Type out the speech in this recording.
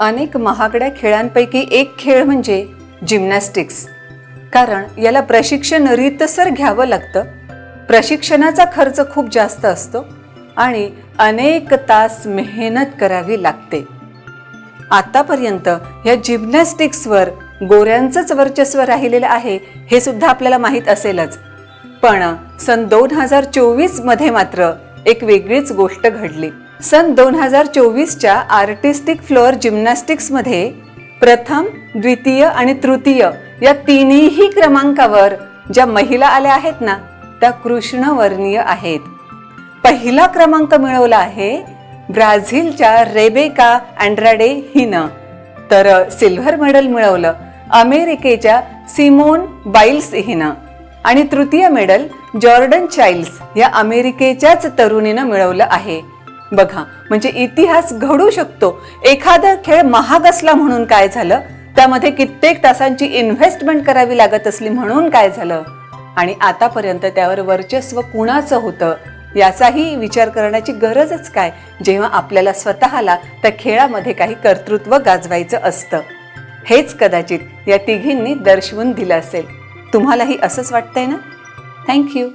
अनेक महागड्या खेळांपैकी एक खेळ म्हणजे जिम्नॅस्टिक्स. कारण याला प्रशिक्षण रीतसर घ्यावं लागतं, प्रशिक्षणाचा खर्च खूप जास्त असतो आणि अनेक तास मेहनत करावी लागते. आतापर्यंत या जिम्नॅस्टिक्सवर गोऱ्यांचंच वर्चस्व राहिलेलं आहे हे सुद्धा आपल्याला माहीत असेलच. पण सन 2024 मध्ये मात्र एक वेगळीच गोष्ट घडली. सन 2024च्या आर्टिस्टिक फ्लोअर जिम्नॅस्टिक्समध्ये प्रथम, द्वितीय आणि तृतीय या तिन्ही क्रमांकावर ज्या महिला आल्या आहेत ना, त्या कृष्णवर्णीय आहेत. पहिला क्रमांक मिळवला आहे ब्राझीलच्या रेबेका अँड्राडे हिनं, तर सिल्व्हर मेडल मिळवलं अमेरिकेच्या सिमोन बाइल्स हिनं आणि तृतीय मेडल जॉर्डन चाइल्ड्स या अमेरिकेच्याच तरुणीनं मिळवलं आहे. बघा, म्हणजे इतिहास घडू शकतो. एखादा खेळ महाग असला म्हणून काय झालं, त्यामध्ये कित्येक तासांची इन्व्हेस्टमेंट करावी लागत असली म्हणून काय झालं, आणि आतापर्यंत त्यावर वर्चस्व कुणाचं होतं याचाही विचार करण्याची गरजच काय, जेव्हा आपल्याला स्वतःला त्या खेळामध्ये काही कर्तृत्व गाजवायचं असतं. हेच कदाचित या तिघींनी दर्शवून दिलं असेल. तुम्हालाही असंच वाटतंय ना? थँक्यू.